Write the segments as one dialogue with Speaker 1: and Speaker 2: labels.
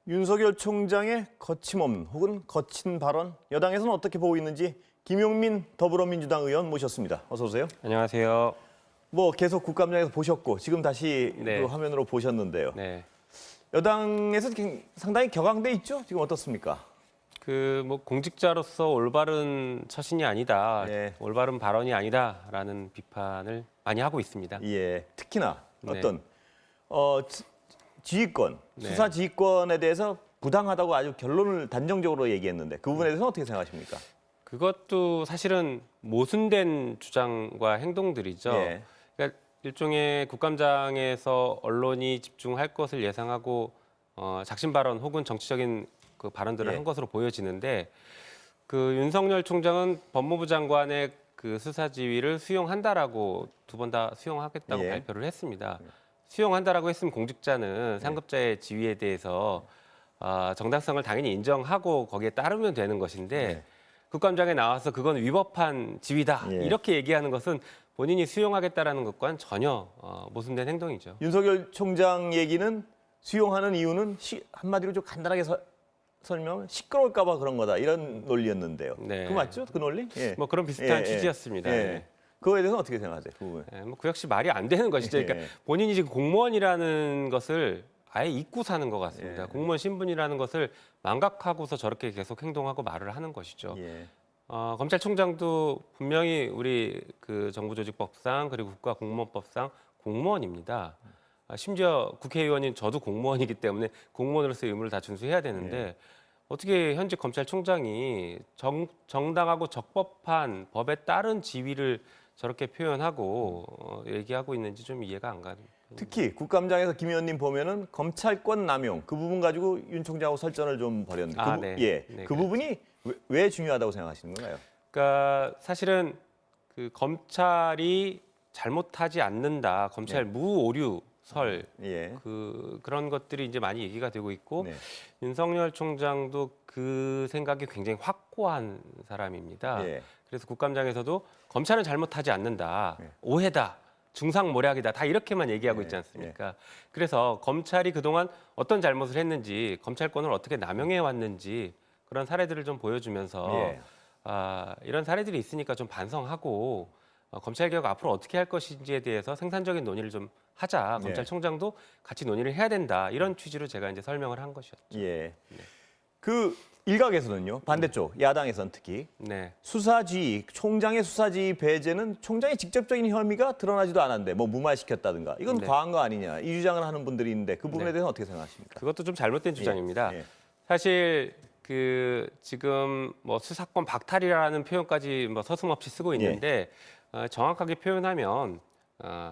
Speaker 1: 윤석열 총장의 거침없는 혹은 거친 발언, 여당에서는 어떻게 보고 있는지 김용민 더불어민주당 의원 모셨습니다. 어서 오세요.
Speaker 2: 안녕하세요.
Speaker 1: 뭐 계속 국감장에서 보셨고 지금 다시
Speaker 2: 네.
Speaker 1: 그 화면으로 보셨는데요.
Speaker 2: 네.
Speaker 1: 여당에서 상당히 격앙돼 있죠? 지금 어떻습니까?
Speaker 2: 뭐 공직자로서 올바른 처신이 아니다,
Speaker 1: 예.
Speaker 2: 올바른 발언이 아니다라는 비판을 많이 하고 있습니다.
Speaker 1: 예, 특히나
Speaker 2: 네.
Speaker 1: 어떤 지휘권,
Speaker 2: 네.
Speaker 1: 수사 지휘권에 대해서 부당하다고 아주 결론을 단정적으로 얘기했는데 그 부분에 대해서 어떻게 생각하십니까?
Speaker 2: 그것도 사실은 모순된 주장과 행동들이죠.
Speaker 1: 예.
Speaker 2: 그러니까 일종의 국감장에서 언론이 집중할 것을 예상하고 작심 발언 혹은 정치적인 그 발언들을
Speaker 1: 예.
Speaker 2: 한 것으로 보여지는데 그 윤석열 총장은 법무부 장관의 그 수사 지휘를 수용한다라고 두 번 다 수용하겠다고
Speaker 1: 예.
Speaker 2: 발표를 했습니다. 수용한다라고 했으면 공직자는 상급자의 지휘에 대해서 정당성을 당연히 인정하고 거기에 따르면 되는 것인데
Speaker 1: 예.
Speaker 2: 국감장에 나와서 그건 위법한 지휘다
Speaker 1: 예.
Speaker 2: 이렇게 얘기하는 것은 본인이 수용하겠다라는 것과는 전혀 모순된 행동이죠.
Speaker 1: 윤석열 총장 얘기는 수용하는 이유는 한마디로 좀 간단하게 설명하면 시끄러울까 봐 그런 거다 이런 논리였는데요.
Speaker 2: 네.
Speaker 1: 그거 맞죠? 그 논리? 예.
Speaker 2: 뭐 그런 비슷한
Speaker 1: 예,
Speaker 2: 취지였습니다.
Speaker 1: 예.
Speaker 2: 네.
Speaker 1: 그거에 대해서 어떻게 생각하세요? 그 부분.
Speaker 2: 그 역시 말이 안 되는 것이죠.
Speaker 1: 예.
Speaker 2: 그러니까 본인이 지금 공무원이라는 것을 아예 잊고 사는 것 같습니다.
Speaker 1: 예.
Speaker 2: 공무원 신분이라는 것을 망각하고서 저렇게 계속 행동하고 말을 하는 것이죠.
Speaker 1: 예.
Speaker 2: 검찰총장도 분명히 우리 그 정부조직법상 그리고 국가공무원법상 공무원입니다. 심지어 국회의원인 저도 공무원이기 때문에 공무원으로서의 의무를 다 준수해야 되는데 어떻게 현직 검찰총장이 정당하고 적법한 법에 따른 지위를 저렇게 표현하고 얘기하고 있는지 좀 이해가 안 가는.
Speaker 1: 특히 국감장에서 김 의원님 보면은 검찰권 남용 그 부분 가지고 윤 총장하고 설전을 좀 벌였는데
Speaker 2: 네.
Speaker 1: 예.
Speaker 2: 네,
Speaker 1: 그 부분이 왜 중요하다고 생각하시는 건가요?
Speaker 2: 그러니까 사실은 그 검찰이 잘못하지 않는다, 검찰 무오류설
Speaker 1: 예.
Speaker 2: 그런 것들이 이제 많이 얘기가 되고 있고
Speaker 1: 네.
Speaker 2: 윤석열 총장도 그 생각이 굉장히 확고한 사람입니다.
Speaker 1: 예.
Speaker 2: 그래서 국감장에서도 검찰은 잘못하지 않는다,
Speaker 1: 예.
Speaker 2: 오해다, 중상모략이다, 다 이렇게만 얘기하고
Speaker 1: 예.
Speaker 2: 있지 않습니까? 그래서 검찰이 그동안 어떤 잘못을 했는지, 검찰권을 어떻게 남용해 왔는지 그런 사례들을 좀 보여주면서
Speaker 1: 예.
Speaker 2: 이런 사례들이 있으니까 좀 반성하고 검찰 개혁 앞으로 어떻게 할 것인지에 대해서 생산적인 논의를 좀 하자.
Speaker 1: 예.
Speaker 2: 검찰총장도 같이 논의를 해야 된다. 이런 취지로 제가 이제 설명을 한 것이었죠.
Speaker 1: 예. 그 일각에서는요. 반대쪽 야당에서는 특히
Speaker 2: 네.
Speaker 1: 수사지휘, 총장의 수사지휘 배제는 총장의 직접적인 혐의가 드러나지도 않았는데 뭐 무마시켰다든가 이건
Speaker 2: 네.
Speaker 1: 과한 거 아니냐 이 주장을 하는 분들이 있는데 그 부분에
Speaker 2: 네.
Speaker 1: 대해서 어떻게 생각하십니까?
Speaker 2: 그것도 좀 잘못된 주장입니다.
Speaker 1: 예.
Speaker 2: 사실 그 지금 뭐 수사권 박탈이라는 표현까지 뭐 서슴없이 쓰고 있는데 정확하게 표현하면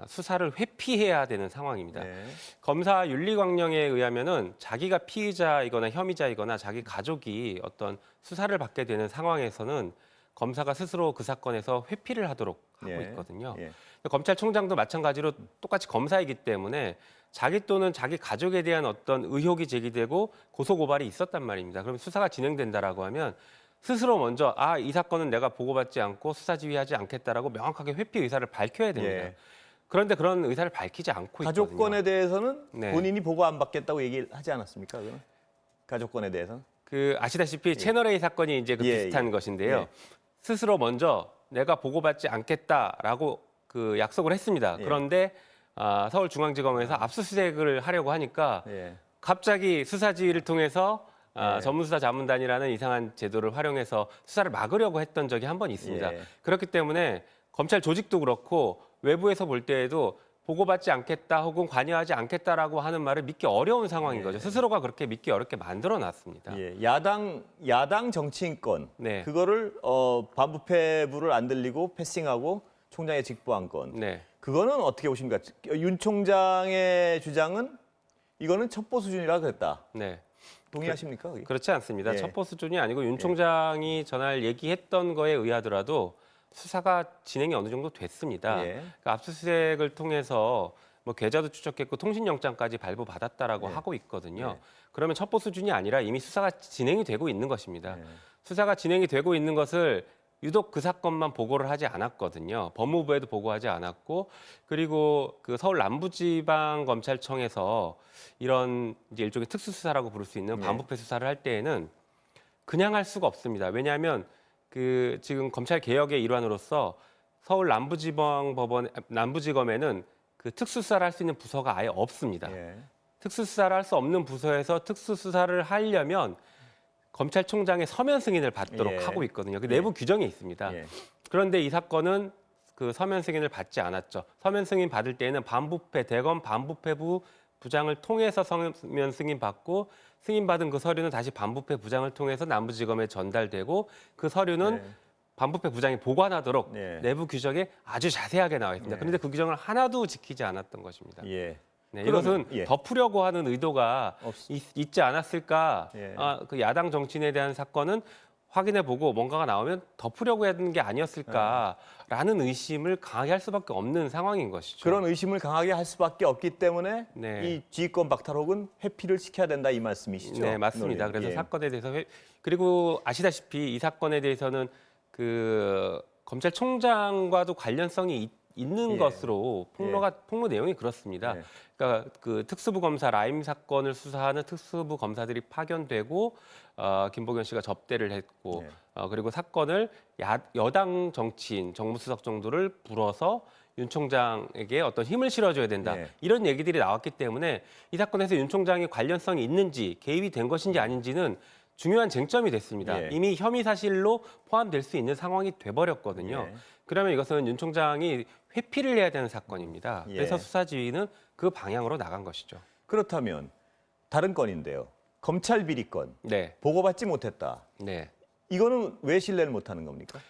Speaker 2: 수사를 회피해야 되는 상황입니다.
Speaker 1: 예.
Speaker 2: 검사 윤리광령에 의하면은 자기가 피의자이거나 혐의자이거나 자기 가족이 어떤 수사를 받게 되는 상황에서는 검사가 스스로 그 사건에서 회피를 하도록 하고
Speaker 1: 예.
Speaker 2: 있거든요.
Speaker 1: 예.
Speaker 2: 검찰총장도 마찬가지로 똑같이 검사이기 때문에 자기 또는 자기 가족에 대한 어떤 의혹이 제기되고 고소고발이 있었단 말입니다. 그럼 수사가 진행된다라고 하면 스스로 먼저 이 사건은 내가 보고받지 않고 수사 지휘하지 않겠다라고 명확하게 회피 의사를 밝혀야 됩니다.
Speaker 1: 예.
Speaker 2: 그런데 그런 의사를 밝히지 않고 있거든요.
Speaker 1: 가족권에 대해서는
Speaker 2: 네.
Speaker 1: 본인이 보고 안 받겠다고 얘기를 하지 않았습니까? 그거는? 가족권에 대해서는?
Speaker 2: 그 아시다시피 채널 A 사건이 이제 그
Speaker 1: 예,
Speaker 2: 비슷한
Speaker 1: 예.
Speaker 2: 것인데요.
Speaker 1: 예.
Speaker 2: 스스로 먼저 내가 보고받지 않겠다라고 그 약속을 했습니다.
Speaker 1: 예.
Speaker 2: 그런데 서울중앙지검에서 압수수색을 하려고 하니까
Speaker 1: 예.
Speaker 2: 갑자기 수사지휘를 통해서
Speaker 1: 예.
Speaker 2: 전문수사자문단이라는 이상한 제도를 활용해서 수사를 막으려고 했던 적이 한 번 있습니다.
Speaker 1: 예.
Speaker 2: 그렇기 때문에 검찰 조직도 그렇고 외부에서 볼 때에도 보고받지 않겠다 혹은 관여하지 않겠다라고 하는 말을 믿기 어려운 상황인 거죠. 스스로가 그렇게 믿기 어렵게 만들어놨습니다.
Speaker 1: 예. 야당 정치인권
Speaker 2: 네.
Speaker 1: 그거를 반부패부를 안 들리고 패싱하고 총장에 직보한 건
Speaker 2: 네.
Speaker 1: 그거는 어떻게 보십니까? 윤 총장의 주장은 이거는 첩보 수준이라 그랬다.
Speaker 2: 네.
Speaker 1: 동의하십니까? 그게?
Speaker 2: 그렇지 않습니다.
Speaker 1: 예.
Speaker 2: 첩보 수준이 아니고 윤 총장이 전날 얘기했던 거에 의하더라도 수사가 진행이 어느 정도 됐습니다.
Speaker 1: 예.
Speaker 2: 그러니까 압수수색을 통해서 뭐 계좌도 추적했고 통신영장까지 발부받았다라고
Speaker 1: 예.
Speaker 2: 하고 있거든요.
Speaker 1: 예.
Speaker 2: 그러면 첩보 수준이 아니라 이미 수사가 진행이 되고 있는 것입니다.
Speaker 1: 예.
Speaker 2: 수사가 진행이 되고 있는 것을 유독 그 사건만 보고를 하지 않았거든요. 법무부에도 보고하지 않았고, 그리고 그 서울 남부지방검찰청에서 이런 이제 일종의 특수수사라고 부를 수 있는
Speaker 1: 네.
Speaker 2: 반부패 수사를 할 때에는 그냥 할 수가 없습니다. 왜냐하면 그 지금 검찰 개혁의 일환으로서 서울 남부지검에는 그 특수수사를 할 수 있는 부서가 아예 없습니다.
Speaker 1: 예.
Speaker 2: 특수수사를 할 수 없는 부서에서 특수수사를 하려면 검찰총장의 서면 승인을 받도록
Speaker 1: 예.
Speaker 2: 하고 있거든요. 그 내부 규정이 있습니다.
Speaker 1: 예.
Speaker 2: 그런데 이 사건은 그 서면 승인을 받지 않았죠. 서면 승인 받을 때에는 대검 반부패부 부장을 통해서 서면 승인 받고 승인받은 그 서류는 다시 반부패 부장을 통해서 남부지검에 전달되고 그 서류는
Speaker 1: 네.
Speaker 2: 반부패 부장이 보관하도록
Speaker 1: 네.
Speaker 2: 내부 규정에 아주 자세하게 나와 있습니다.
Speaker 1: 네.
Speaker 2: 그런데 그 규정을 하나도 지키지 않았던 것입니다.
Speaker 1: 예.
Speaker 2: 네,
Speaker 1: 그러면,
Speaker 2: 이것은
Speaker 1: 예.
Speaker 2: 덮으려고 하는 의도가 있지 않았을까?
Speaker 1: 예.
Speaker 2: 그 야당 정치인에 대한 사건은 확인해보고 뭔가가 나오면 덮으려고 했던 게 아니었을까라는 의심을 강하게 할 수밖에 없는 상황인 것이죠.
Speaker 1: 그런 의심을 강하게 할 수밖에 없기 때문에
Speaker 2: 네.
Speaker 1: 이 지휘권 박탈혹은 회피를 시켜야 된다 이 말씀이시죠?
Speaker 2: 네, 맞습니다.
Speaker 1: 논리는.
Speaker 2: 그래서
Speaker 1: 예.
Speaker 2: 사건에 대해서 그리고 아시다시피 이 사건에 대해서는 그 검찰총장과도 관련성이 있는
Speaker 1: 예.
Speaker 2: 것으로 폭로 내용이 그렇습니다.
Speaker 1: 예.
Speaker 2: 그러니까 그 특수부 검사 라임 사건을 수사하는 특수부 검사들이 파견되고 김보경 씨가 접대를 했고
Speaker 1: 예.
Speaker 2: 그리고 사건을 여당 정치인 정무수석 정도를 불어서 윤 총장에게 어떤 힘을 실어줘야 된다.
Speaker 1: 예.
Speaker 2: 이런 얘기들이 나왔기 때문에 이 사건에서 윤 총장이 관련성이 있는지 개입이 된 것인지 아닌지는 중요한 쟁점이 됐습니다.
Speaker 1: 예.
Speaker 2: 이미 혐의 사실로 포함될 수 있는 상황이 돼버렸거든요.
Speaker 1: 예.
Speaker 2: 그러면 이것은 윤 총장이 회피를 해야 되는 사건입니다.
Speaker 1: 예.
Speaker 2: 그래서 수사지휘는 그 방향으로 나간 것이죠.
Speaker 1: 그렇다면 다른 건인데요. 검찰 비리건
Speaker 2: 네,
Speaker 1: 보고받지 못했다.
Speaker 2: 네.
Speaker 1: 이거는 왜 신뢰를 못하는 겁니까?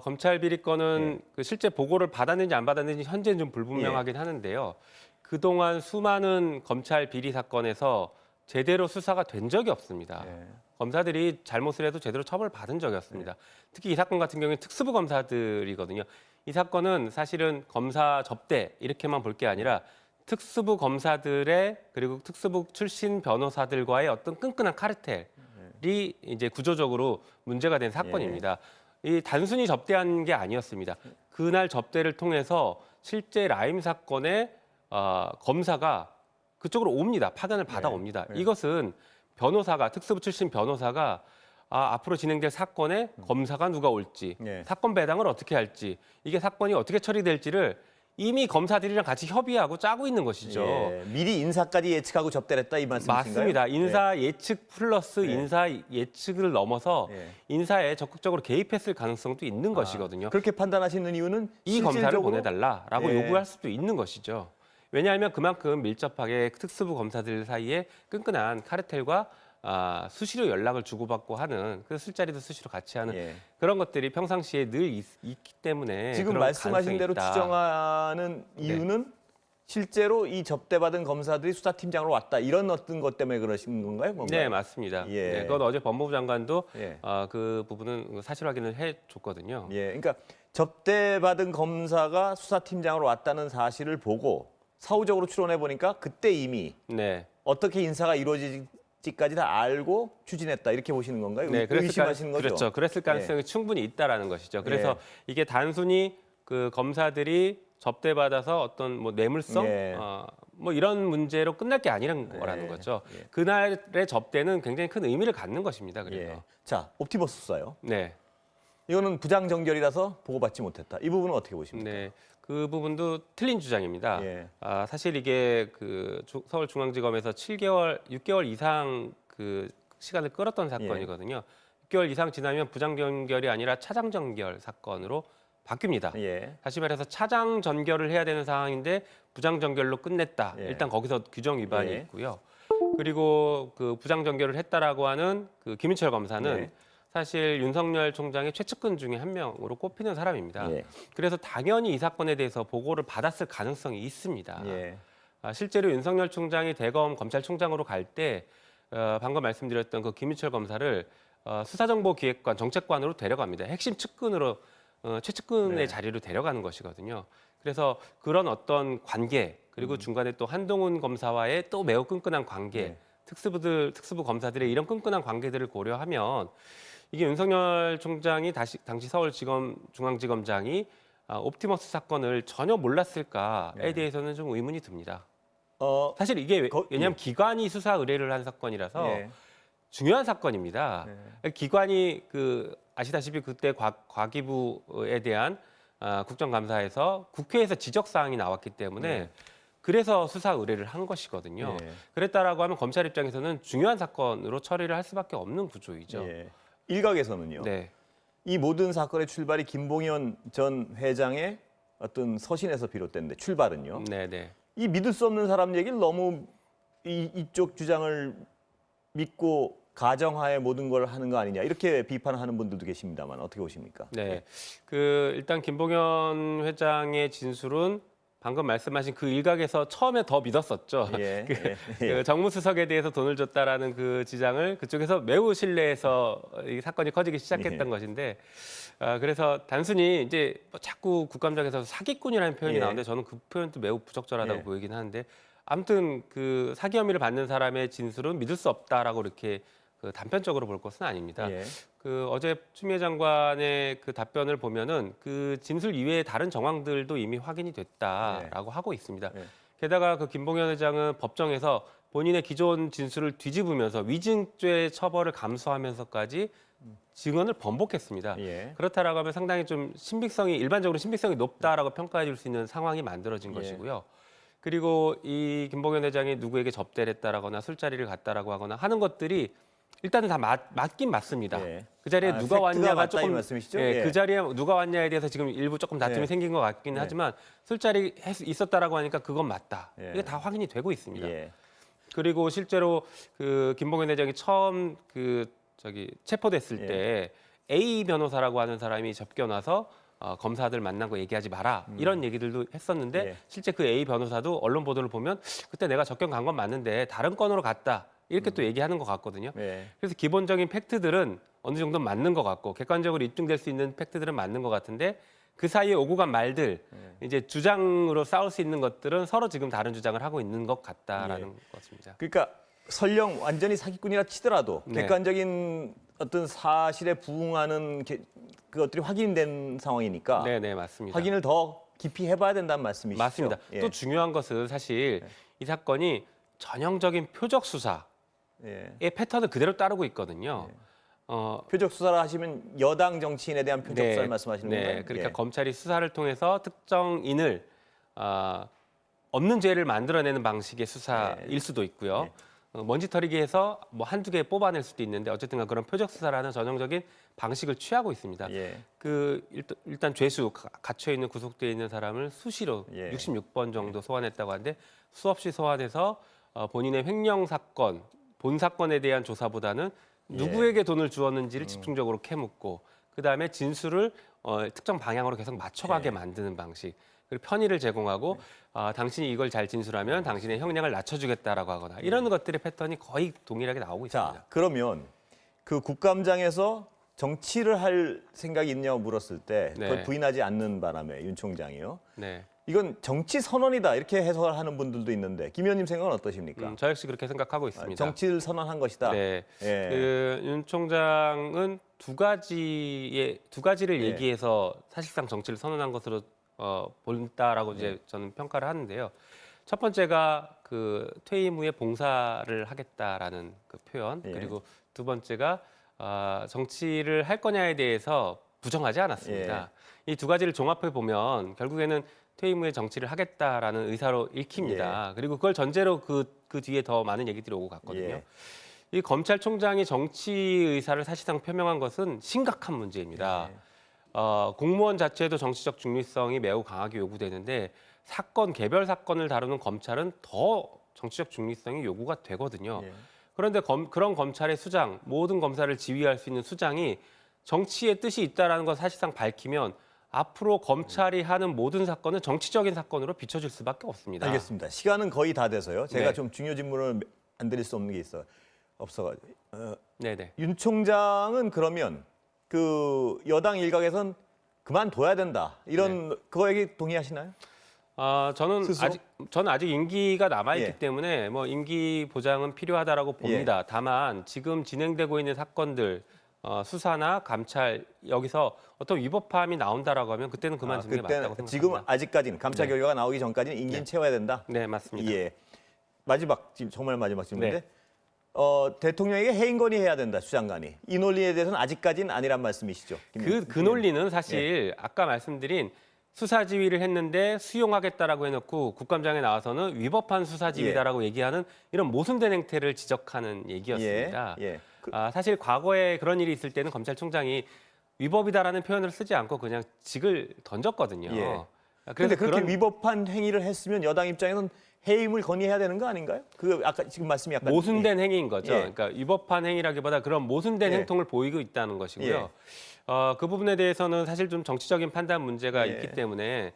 Speaker 2: 검찰 비리건은
Speaker 1: 예.
Speaker 2: 그 실제 보고를 받았는지 안 받았는지 현재는 좀 불분명하긴 하는데요. 그동안 수많은 검찰 비리 사건에서 제대로 수사가 된 적이 없습니다.
Speaker 1: 예.
Speaker 2: 검사들이 잘못을 해도 제대로 처벌받은 적이 없습니다. 특히 이 사건 같은 경우는 특수부 검사들이거든요. 이 사건은 사실은 검사 접대 이렇게만 볼 게 아니라 특수부 검사들의 그리고 특수부 출신 변호사들과의 어떤 끈끈한 카르텔이 이제 구조적으로 문제가 된 사건입니다. 이 단순히 접대한 게 아니었습니다. 그날 접대를 통해서 실제 라임 사건의 검사가 그쪽으로 옵니다. 파견을 받아옵니다.
Speaker 1: 네.
Speaker 2: 이것은 변호사가 특수부 출신 변호사가 앞으로 진행될 사건에 검사가 누가 올지,
Speaker 1: 네.
Speaker 2: 사건 배당을 어떻게 할지, 이게 사건이 어떻게 처리될지를 이미 검사들이랑 같이 협의하고 짜고 있는 것이죠.
Speaker 1: 예. 미리 인사까지 예측하고 접대를 했다 이 말씀이신가요?
Speaker 2: 맞습니다. 인사 예측 플러스
Speaker 1: 네.
Speaker 2: 인사 예측을 넘어서
Speaker 1: 네.
Speaker 2: 인사에 적극적으로 개입했을 가능성도 있는 것이거든요.
Speaker 1: 그렇게 판단하시는 이유는
Speaker 2: 이 검사를
Speaker 1: 실질적으로-
Speaker 2: 보내달라라고
Speaker 1: 예.
Speaker 2: 요구할 수도 있는 것이죠. 왜냐하면 그만큼 밀접하게 특수부 검사들 사이에 끈끈한 카르텔과 수시로 연락을 주고받고 하는 그 술자리도 수시로 같이 하는
Speaker 1: 예.
Speaker 2: 그런 것들이 평상시에 늘 있기 때문에
Speaker 1: 지금
Speaker 2: 그런
Speaker 1: 말씀하신
Speaker 2: 가능성이
Speaker 1: 대로
Speaker 2: 있다.
Speaker 1: 추정하는 이유는 실제로 이 접대받은 검사들이 수사팀장으로 왔다 이런 어떤 것 때문에 그러신 건가요? 뭔가요?
Speaker 2: 네, 맞습니다.
Speaker 1: 예.
Speaker 2: 네, 그건 어제 법무부 장관도
Speaker 1: 예.
Speaker 2: 그 부분은 사실 확인을 해줬거든요.
Speaker 1: 예, 그러니까 접대받은 검사가 수사팀장으로 왔다는 사실을 보고 사후적으로 추론해 보니까 그때 이미
Speaker 2: 네.
Speaker 1: 어떻게 인사가 이루어질지까지 다 알고 추진했다 이렇게 보시는 건가요? 의심하시는 거죠?
Speaker 2: 그렇죠. 그랬을 가능성이 충분히 있다라는 것이죠. 그래서 이게 단순히 그 검사들이 접대받아서 어떤 뭐 뇌물성,
Speaker 1: 예.
Speaker 2: 뭐 이런 문제로 끝날 게 아니라는 거라는 거죠.
Speaker 1: 예.
Speaker 2: 그날의 접대는 굉장히 큰 의미를 갖는 것입니다. 그래서
Speaker 1: 예. 자, 옵티머스 수사요.
Speaker 2: 네,
Speaker 1: 이거는 부장정결이라서 보고받지 못했다. 이 부분은 어떻게 보십니까?
Speaker 2: 네. 그 부분도 틀린 주장입니다.
Speaker 1: 예.
Speaker 2: 사실 이게 그 서울중앙지검에서 6개월 이상 그 시간을 끌었던 사건이거든요. 6개월 이상 지나면 부장정결이 아니라 차장정결 사건으로 바뀝니다.
Speaker 1: 예.
Speaker 2: 다시 말해서 차장 전결을 해야 되는 상황인데 부장 전결로 끝냈다.
Speaker 1: 예.
Speaker 2: 일단 거기서 규정 위반이
Speaker 1: 예.
Speaker 2: 있고요. 그리고 그 부장 전결을 했다라고 하는 그 김인철 검사는
Speaker 1: 예.
Speaker 2: 사실 윤석열 총장의 최측근 중에 한 명으로 꼽히는 사람입니다.
Speaker 1: 예.
Speaker 2: 그래서 당연히 이 사건에 대해서 보고를 받았을 가능성이 있습니다.
Speaker 1: 예.
Speaker 2: 실제로 윤석열 총장이 대검 검찰총장으로 갈 때 방금 말씀드렸던 그 김인철 검사를 수사정보기획관 정책관으로 데려갑니다. 핵심 측근으로 최측근의
Speaker 1: 네.
Speaker 2: 자리로 데려가는 것이거든요. 그래서 그런 어떤 관계 그리고 중간에 또 한동훈 검사와의 또 매우 끈끈한 관계,
Speaker 1: 네.
Speaker 2: 특수부 검사들의 이런 끈끈한 관계들을 고려하면 이게 윤석열 총장이 당시 서울중앙지검장이 옵티머스 사건을 전혀 몰랐을까에 대해서는 좀 의문이 듭니다. 사실 이게 왜냐하면 기관이 수사 의뢰를 한 사건이라서
Speaker 1: 예.
Speaker 2: 중요한 사건입니다. 기관이 아시다시피 그때 과기부에 대한 국정감사에서 국회에서 지적 사항이 나왔기 때문에 그래서 수사 의뢰를 한 것이거든요.
Speaker 1: 예.
Speaker 2: 그랬다라고 하면 검찰 입장에서는 중요한 사건으로 처리를 할 수밖에 없는 구조이죠.
Speaker 1: 예. 일각에서는요.
Speaker 2: 네.
Speaker 1: 이 모든 사건의 출발이 김봉현 전 회장의 어떤 서신에서 비롯됐는데 출발은요.
Speaker 2: 네, 네.
Speaker 1: 이 믿을 수 없는 사람 얘기를 너무 이쪽 주장을 믿고 가정하에 모든 걸 하는 거 아니냐 이렇게 비판하는 분들도 계십니다만 어떻게 보십니까?
Speaker 2: 네. 일단 김봉현 회장의 진술은 방금 말씀하신 그 일각에서 처음에 더 믿었었죠.
Speaker 1: 예,
Speaker 2: 그 정무수석에 대해서 돈을 줬다라는 그 지장을 그쪽에서 매우 신뢰해서 이 사건이 커지기 시작했던 것인데, 그래서 단순히 이제 뭐 자꾸 국감장에서 사기꾼이라는 표현이
Speaker 1: 예.
Speaker 2: 나오는데 저는 그 표현도 매우 부적절하다고
Speaker 1: 예.
Speaker 2: 보이긴 하는데, 아무튼 그 사기 혐의를 받는 사람의 진술은 믿을 수 없다라고 이렇게 단편적으로 볼 것은 아닙니다.
Speaker 1: 예.
Speaker 2: 어제 추미애 장관의 그 답변을 보면은 그 진술 이외에 다른 정황들도 이미 확인이 됐다라고 하고 있습니다.
Speaker 1: 예.
Speaker 2: 게다가 그 김봉현 회장은 법정에서 본인의 기존 진술을 뒤집으면서 위증죄 처벌을 감수하면서까지 증언을 번복했습니다.
Speaker 1: 예.
Speaker 2: 그렇다라고 하면 상당히 좀 일반적으로 신빙성이 높다라고 평가해 줄 수 있는 상황이 만들어진 것이고요. 그리고 이 김봉현 회장이 누구에게 접대를 했다라거나 술자리를 갔다라고 하거나 하는 것들이 일단은 다 맞긴 맞습니다.
Speaker 1: 예.
Speaker 2: 그 자리에 누가
Speaker 1: 팩트가
Speaker 2: 왔냐가
Speaker 1: 맞다 이
Speaker 2: 조금
Speaker 1: 말씀이시죠?
Speaker 2: 예,
Speaker 1: 예.
Speaker 2: 그 자리에 누가 왔냐에 대해서 지금 일부 조금 다툼이
Speaker 1: 예.
Speaker 2: 생긴 것 같기는
Speaker 1: 예.
Speaker 2: 하지만 술자리 있었다라고 하니까 그건 맞다.
Speaker 1: 예.
Speaker 2: 이게 다 확인이 되고 있습니다.
Speaker 1: 예.
Speaker 2: 그리고 실제로 그 김봉현 회장이 처음 체포됐을
Speaker 1: 예.
Speaker 2: 때 A 변호사라고 하는 사람이 접견 와서 검사들 만난 거 얘기하지 마라 이런 얘기들도 했었는데
Speaker 1: 예.
Speaker 2: 실제 그 A 변호사도 언론 보도를 보면 그때 내가 접견 간 건 맞는데 다른 건으로 갔다 이렇게 또 얘기하는 것 같거든요.
Speaker 1: 예.
Speaker 2: 그래서 기본적인 팩트들은 어느 정도 맞는 것 같고 객관적으로 입증될 수 있는 팩트들은 맞는 것 같은데 그 사이에 오고 간 말들 이제 주장으로 싸울 수 있는 것들은 서로 지금 다른 주장을 하고 있는 것 같다라는 것입니다.
Speaker 1: 그러니까 설령 완전히 사기꾼이라 치더라도
Speaker 2: 네.
Speaker 1: 객관적인 어떤 사실에 부응하는 그것들이 확인된 상황이니까
Speaker 2: 네, 맞습니다.
Speaker 1: 확인을 더 깊이 해봐야 된다는 말씀이시죠?
Speaker 2: 맞습니다.
Speaker 1: 예.
Speaker 2: 또 중요한 것은 사실 이 사건이 전형적인 표적 수사의
Speaker 1: 예.
Speaker 2: 패턴을 그대로 따르고 있거든요.
Speaker 1: 표적 수사를 하시면 여당 정치인에 대한 표적
Speaker 2: 네,
Speaker 1: 수사를 말씀하시는 건가요?
Speaker 2: 네, 그러니까
Speaker 1: 예.
Speaker 2: 검찰이 수사를 통해서 특정인을 없는 죄를 만들어내는 방식의 수사일 수도 있고요. 먼지털이기 해서 뭐 한두 개 뽑아낼 수도 있는데 어쨌든 그런 표적 수사를 하는 전형적인 방식을 취하고 있습니다.
Speaker 1: 예.
Speaker 2: 일단 죄수 갇혀 있는 구속되어 있는 사람을 수시로
Speaker 1: 예.
Speaker 2: 66번 정도 소환했다고 하는데 수없이 소환해서 본인의 횡령 사건, 본 사건에 대한 조사보다는 누구에게 돈을 주었는지를 집중적으로 캐묻고 그다음에 진술을 특정 방향으로 계속 맞춰가게 만드는 방식. 그리고 편의를 제공하고 당신이 이걸 잘 진술하면 당신의 형량을 낮춰주겠다라고 하거나 이런 것들의 패턴이 거의 동일하게 나오고 있습니다.
Speaker 1: 자, 그러면 그 국감장에서 정치를 할 생각이 있냐고 물었을 때 그걸
Speaker 2: 네.
Speaker 1: 부인하지 않는 바람에 윤 총장이요.
Speaker 2: 네.
Speaker 1: 이건 정치 선언이다 이렇게 해석을 하는 분들도 있는데 김 의원님 생각은 어떠십니까?
Speaker 2: 저 역시 그렇게 생각하고 있습니다.
Speaker 1: 정치를 선언한 것이다.
Speaker 2: 네.
Speaker 1: 예.
Speaker 2: 윤 총장은 두 가지를
Speaker 1: 예.
Speaker 2: 얘기해서 사실상 정치를 선언한 것으로 본다라고 이제 저는 평가를 하는데요. 첫 번째가 그 퇴임 후에 봉사를 하겠다라는 그 표현,
Speaker 1: 예.
Speaker 2: 그리고 두 번째가 정치를 할 거냐에 대해서 부정하지 않았습니다. 이 두 가지를 종합해 보면 결국에는 퇴임 후에 정치를 하겠다라는 의사로 읽힙니다. 그리고 그걸 전제로 그 뒤에 더 많은 얘기들이 오고 갔거든요.
Speaker 1: 예.
Speaker 2: 이 검찰총장이 정치 의사를 사실상 표명한 것은 심각한 문제입니다. 공무원 자체도 정치적 중립성이 매우 강하게 요구되는데 개별 사건을 다루는 검찰은 더 정치적 중립성이 요구가 되거든요.
Speaker 1: 예.
Speaker 2: 그런데 그런 검찰의 수장, 모든 검사를 지휘할 수 있는 수장이 정치의 뜻이 있다는 걸 사실상 밝히면 앞으로 검찰이 하는 모든 사건은 정치적인 사건으로 비춰질 수밖에 없습니다.
Speaker 1: 알겠습니다. 시간은 거의 다 돼서요. 제가
Speaker 2: 네.
Speaker 1: 좀 중요 질문을 안 드릴 수 없는 게 없어가지고.
Speaker 2: 네네.
Speaker 1: 윤 총장은 그러면 그 여당 일각에선 그만둬야 된다. 이런 그거에게 동의하시나요?
Speaker 2: 저는 아직 임기가 남아있기
Speaker 1: 예.
Speaker 2: 때문에 뭐 임기 보장은 필요하다라고 봅니다. 다만 지금 진행되고 있는 사건들 수사나 감찰 여기서 어떤 위법함이 나온다라고 하면 그때는 그만두는 게 맞다고 생각합니다.
Speaker 1: 지금 아직까지는 감찰
Speaker 2: 네.
Speaker 1: 결과가 나오기 전까지는 임기는 채워야 된다.
Speaker 2: 네, 맞습니다.
Speaker 1: 예. 마지막 지금 정말 마지막 질문인데
Speaker 2: 네.
Speaker 1: 대통령에게 해임 건의해야 된다 수장관이 이 논리에 대해서는 아직까지는 아니란 말씀이시죠?
Speaker 2: 그 논리는 사실 아까 말씀드린 수사 지휘를 했는데 수용하겠다라고 해놓고 국감장에 나와서는 위법한 수사 지휘다라고 얘기하는 이런 모순된 행태를 지적하는 얘기였습니다.
Speaker 1: 예.
Speaker 2: 사실 과거에 그런 일이 있을 때는 검찰총장이 위법이다라는 표현을 쓰지 않고 그냥 직을 던졌거든요.
Speaker 1: 예.
Speaker 2: 그래서
Speaker 1: 그런데 그렇게 위법한 행위를 했으면 여당 입장에서는 해임을 건의해야 되는 거 아닌가요? 그 아까 지금 말씀이 약간
Speaker 2: 모순된 행위인 거죠.
Speaker 1: 예.
Speaker 2: 그러니까 위법한 행위라기보다 그런 모순된
Speaker 1: 예.
Speaker 2: 행동을 보이고 있다는 것이고요.
Speaker 1: 예.
Speaker 2: 그 부분에 대해서는 사실 좀 정치적인 판단 문제가
Speaker 1: 예.
Speaker 2: 있기 때문에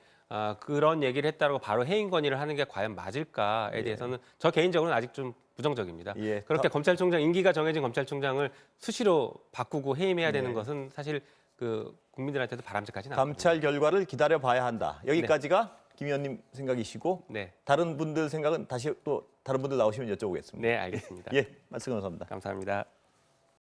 Speaker 2: 그런 얘기를 했다고 바로 해임 건의를 하는 게 과연 맞을까에 대해서는 저 개인적으로는 아직 좀 부정적입니다.
Speaker 1: 예.
Speaker 2: 그렇게 검찰총장 임기가 정해진 검찰총장을 수시로 바꾸고 해임해야 되는 것은 사실 그 국민들한테도 바람직하지는 않습니다.
Speaker 1: 감찰 결과를 기다려 봐야 한다. 여기까지가 김 의원님 생각이시고
Speaker 2: 네,
Speaker 1: 다른 분들 생각은 다시 또 다른 분들 나오시면 여쭤보겠습니다.
Speaker 2: 네, 알겠습니다.
Speaker 1: 예, 말씀 감사합니다.
Speaker 2: 감사합니다.